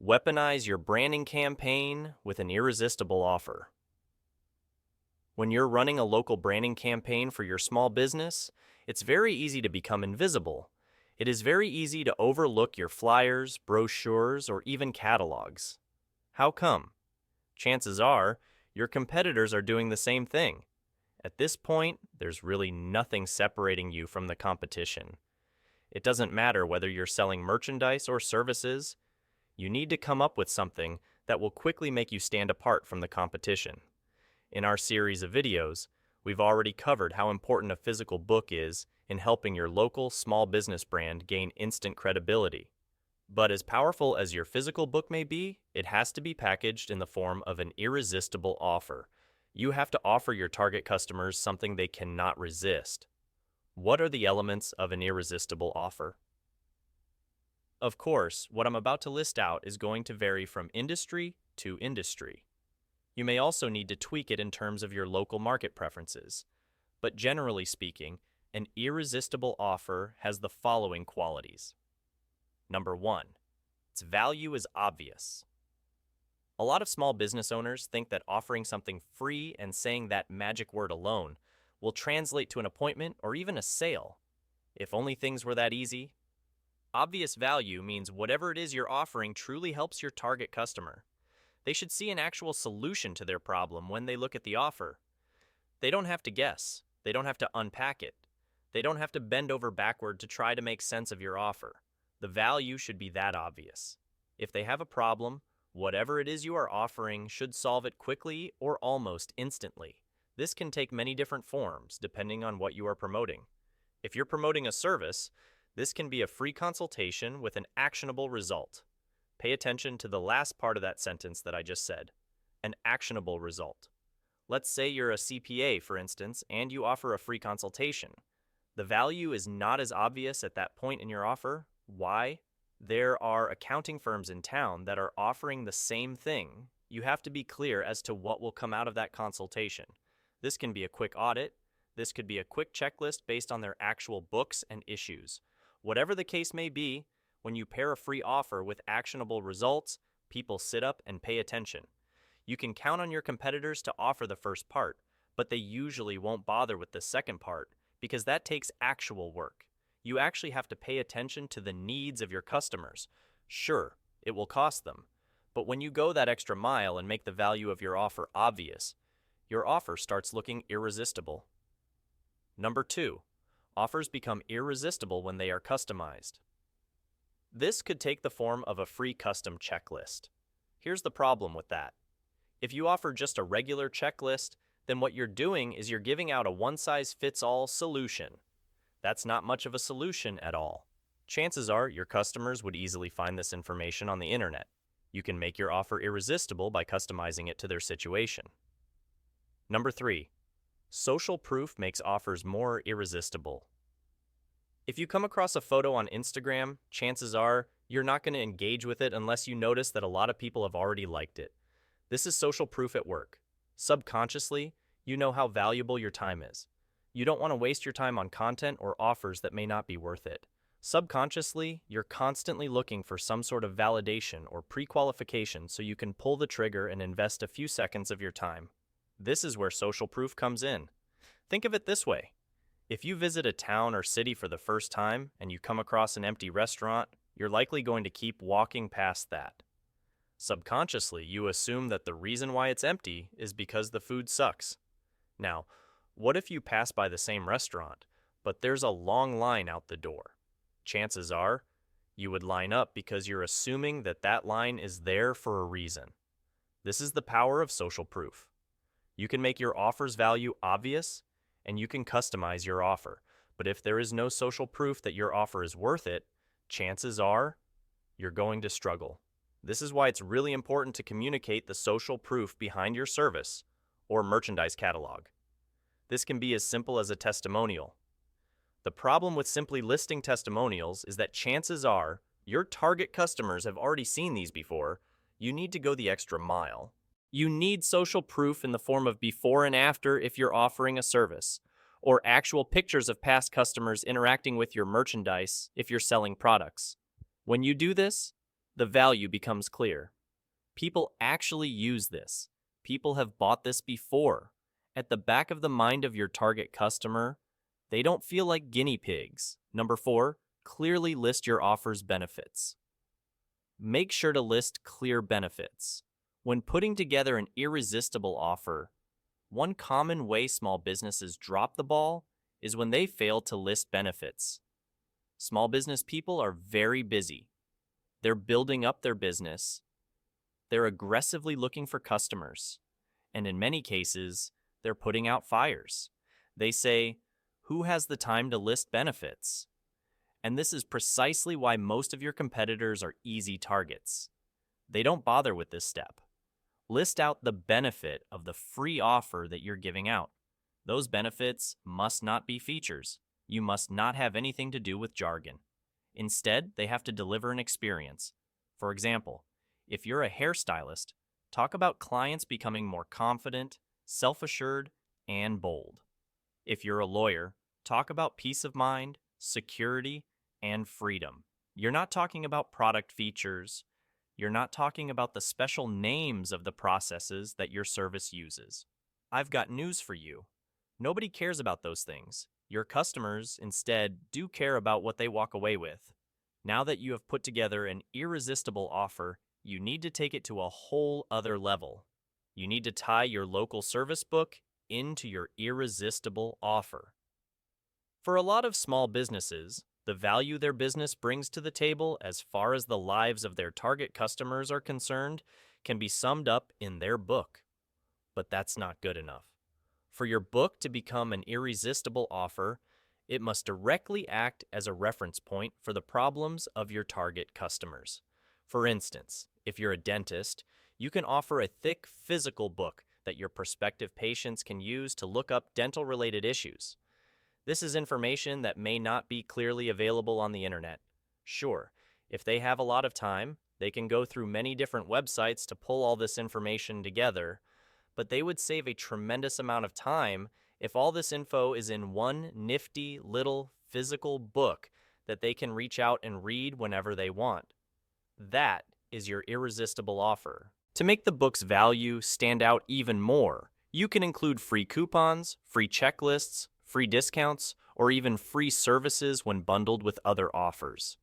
Weaponize your branding campaign with an irresistible offer. When you're running a local branding campaign for your small business, it's very easy to become invisible. It is very easy to overlook your flyers, brochures, or even catalogs. How come? Chances are, your competitors are doing the same thing. At this point, there's really nothing separating you from the competition. It doesn't matter whether you're selling merchandise or services. You need to come up with something that will quickly make you stand apart from the competition. In our series of videos, we've already covered how important a physical book is in helping your local small business brand gain instant credibility. But as powerful as your physical book may be, it has to be packaged in the form of an irresistible offer. You have to offer your target customers something they cannot resist. What are the elements of an irresistible offer? Of course, what I'm about to list out is going to vary from industry to industry. You may also need to tweak it in terms of your local market preferences. But generally speaking, an irresistible offer has the following qualities. Number 1, its value is obvious. A lot of small business owners think that offering something free and saying that magic word alone will translate to an appointment or even a sale. If only things were that easy. Obvious value means whatever it is you're offering truly helps your target customer. They should see an actual solution to their problem when they look at the offer. They don't have to guess. They don't have to unpack it. They don't have to bend over backward to try to make sense of your offer. The value should be that obvious. If they have a problem, whatever it is you are offering should solve it quickly or almost instantly. This can take many different forms depending on what you are promoting. If you're promoting a service, this can be a free consultation with an actionable result. Pay attention to the last part of that sentence that I just said, an actionable result. Let's say you're a CPA, for instance, and you offer a free consultation. The value is not as obvious at that point in your offer. Why? There are accounting firms in town that are offering the same thing. You have to be clear as to what will come out of that consultation. This can be a quick audit. This could be a quick checklist based on their actual books and issues. Whatever the case may be, when you pair a free offer with actionable results, people sit up and pay attention. You can count on your competitors to offer the first part, but they usually won't bother with the second part because that takes actual work. You actually have to pay attention to the needs of your customers. Sure, it will cost them, but when you go that extra mile and make the value of your offer obvious, your offer starts looking irresistible. Number 2, offers become irresistible when they are customized. This could take the form of a free custom checklist. Here's the problem with that. If you offer just a regular checklist, then what you're doing is you're giving out a one-size-fits-all solution. That's not much of a solution at all. Chances are your customers would easily find this information on the internet. You can make your offer irresistible by customizing it to their situation. Number 3, social proof makes offers more irresistible. If you come across a photo on Instagram, chances are you're not going to engage with it unless you notice that a lot of people have already liked it. This is social proof at work. Subconsciously, you know how valuable your time is. You don't want to waste your time on content or offers that may not be worth it. Subconsciously, you're constantly looking for some sort of validation or pre-qualification so you can pull the trigger and invest a few seconds of your time. This is where social proof comes in. Think of it this way. If you visit a town or city for the first time and you come across an empty restaurant, you're likely going to keep walking past that. Subconsciously, you assume that the reason why it's empty is because the food sucks. Now, what if you pass by the same restaurant, but there's a long line out the door? Chances are, you would line up because you're assuming that that line is there for a reason. This is the power of social proof. You can make your offer's value obvious, and you can customize your offer. But if there is no social proof that your offer is worth it, chances are you're going to struggle. This is why it's really important to communicate the social proof behind your service or merchandise catalog. This can be as simple as a testimonial. The problem with simply listing testimonials is that chances are your target customers have already seen these before. You need to go the extra mile. You need social proof in the form of before and after if you're offering a service, or actual pictures of past customers interacting with your merchandise if you're selling products. When you do this, the value becomes clear. People actually use this. People have bought this before. At the back of the mind of your target customer, they don't feel like guinea pigs. Number 4, clearly list your offer's benefits. Make sure to list clear benefits. When putting together an irresistible offer, one common way small businesses drop the ball is when they fail to list benefits. Small business people are very busy. They're building up their business. They're aggressively looking for customers. And in many cases, they're putting out fires. They say, "Who has the time to list benefits?" And this is precisely why most of your competitors are easy targets. They don't bother with this step. List out the benefit of the free offer that you're giving out. Those benefits must not be features. You must not have anything to do with jargon. Instead, they have to deliver an experience. For example, if you're a hairstylist, talk about clients becoming more confident, self-assured, and bold. If you're a lawyer, talk about peace of mind, security, and freedom. You're not talking about product features. You're not talking about the special names of the processes that your service uses. I've got news for you. Nobody cares about those things. Your customers, instead, do care about what they walk away with. Now that you have put together an irresistible offer, you need to take it to a whole other level. You need to tie your local service book into your irresistible offer. For a lot of small businesses, the value their business brings to the table as far as the lives of their target customers are concerned can be summed up in their book. But that's not good enough. For your book to become an irresistible offer, it must directly act as a reference point for the problems of your target customers. For instance, if you're a dentist, you can offer a thick physical book that your prospective patients can use to look up dental-related issues. This is information that may not be clearly available on the internet. Sure, if they have a lot of time, they can go through many different websites to pull all this information together, but they would save a tremendous amount of time if all this info is in one nifty little physical book that they can reach out and read whenever they want. That is your irresistible offer. To make the book's value stand out even more, you can include free coupons, free checklists, free discounts, or even free services when bundled with other offers.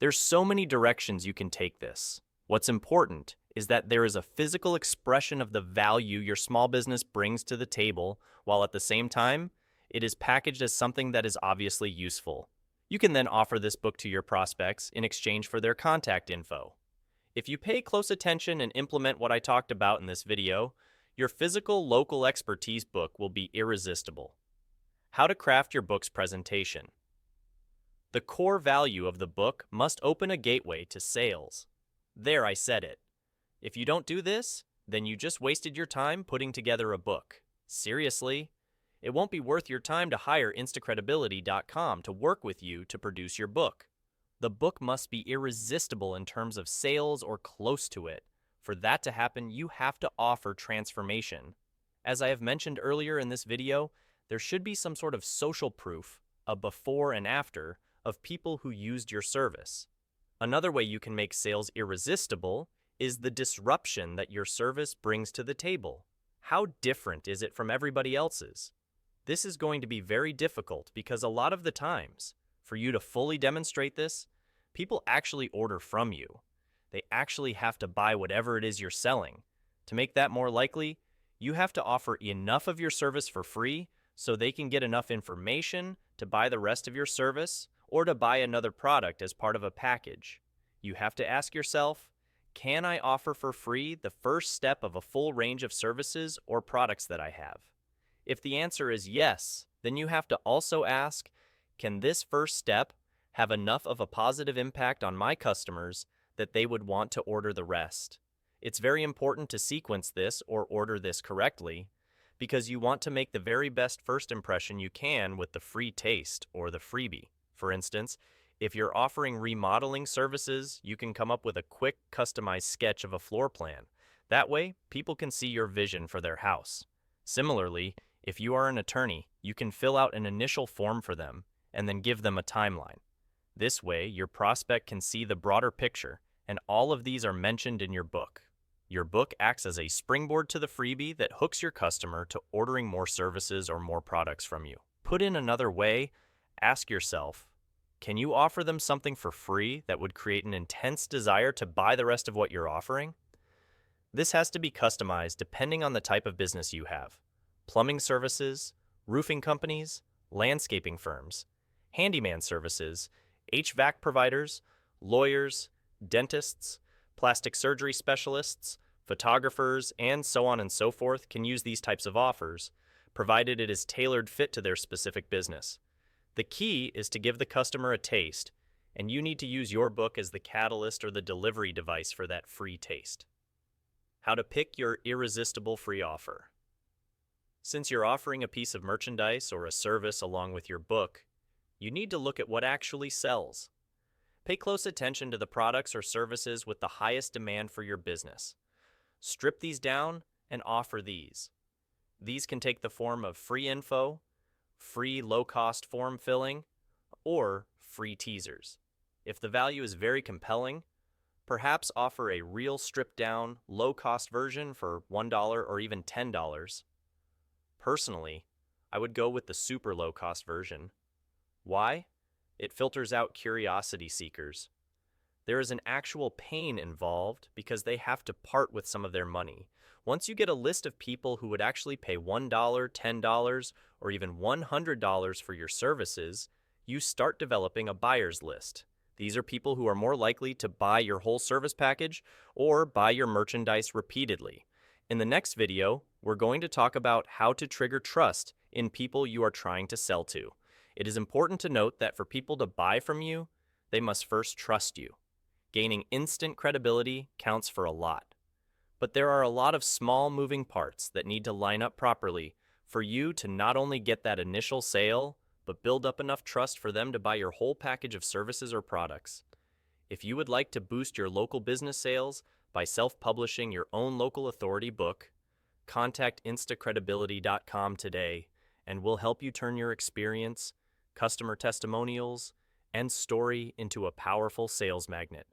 There's so many directions you can take this. What's important is that there is a physical expression of the value your small business brings to the table, while at the same time, it is packaged as something that is obviously useful. You can then offer this book to your prospects in exchange for their contact info. If you pay close attention and implement what I talked about in this video, your physical local expertise book will be irresistible. How to craft your book's presentation. The core value of the book must open a gateway to sales. There, I said it. If you don't do this, then you just wasted your time putting together a book. Seriously, it won't be worth your time to hire instacredibility.com to work with you to produce your book. The book must be irresistible in terms of sales or close to it. For that to happen, you have to offer transformation. As I have mentioned earlier in this video, there should be some sort of social proof, a before and after, of people who used your service. Another way you can make sales irresistible is the disruption that your service brings to the table. How different is it from everybody else's? This is going to be very difficult because a lot of the times, for you to fully demonstrate this, people actually order from you. They actually have to buy whatever it is you're selling. To make that more likely, you have to offer enough of your service for free so they can get enough information to buy the rest of your service or to buy another product as part of a package. You have to ask yourself, can I offer for free the first step of a full range of services or products that I have? If the answer is yes, then you have to also ask, can this first step have enough of a positive impact on my customers that they would want to order the rest? It's very important to sequence this or order this correctly because you want to make the very best first impression you can with the free taste or the freebie. For instance, if you're offering remodeling services, you can come up with a quick, customized sketch of a floor plan. That way, people can see your vision for their house. Similarly, if you are an attorney, you can fill out an initial form for them and then give them a timeline. This way, your prospect can see the broader picture and all of these are mentioned in your book. Your book acts as a springboard to the freebie that hooks your customer to ordering more services or more products from you. Put in another way, ask yourself, can you offer them something for free that would create an intense desire to buy the rest of what you're offering? This has to be customized depending on the type of business you have. Plumbing services, roofing companies, landscaping firms, handyman services, HVAC providers, lawyers, dentists, plastic surgery specialists, photographers, and so on and so forth can use these types of offers, provided it is tailored fit to their specific business. The key is to give the customer a taste, and you need to use your book as the catalyst or the delivery device for that free taste. How to pick your irresistible free offer. Since you're offering a piece of merchandise or a service along with your book, you need to look at what actually sells. Pay close attention to the products or services with the highest demand for your business. Strip these down and offer these. These can take the form of free info, free low-cost form filling, or free teasers. If the value is very compelling, perhaps offer a real stripped-down, low-cost version for $1 or even $10. Personally, I would go with the super low-cost version. Why? It filters out curiosity seekers. There is an actual pain involved because they have to part with some of their money. Once you get a list of people who would actually pay $1, $10, or even $100 for your services, you start developing a buyer's list. These are people who are more likely to buy your whole service package or buy your merchandise repeatedly. In the next video, we're going to talk about how to trigger trust in people you are trying to sell to. It is important to note that for people to buy from you, they must first trust you. Gaining instant credibility counts for a lot. But there are a lot of small moving parts that need to line up properly for you to not only get that initial sale, but build up enough trust for them to buy your whole package of services or products. If you would like to boost your local business sales by self-publishing your own local authority book, contact instacredibility.com today, and we'll help you turn your experience, customer testimonials, and story into a powerful sales magnet.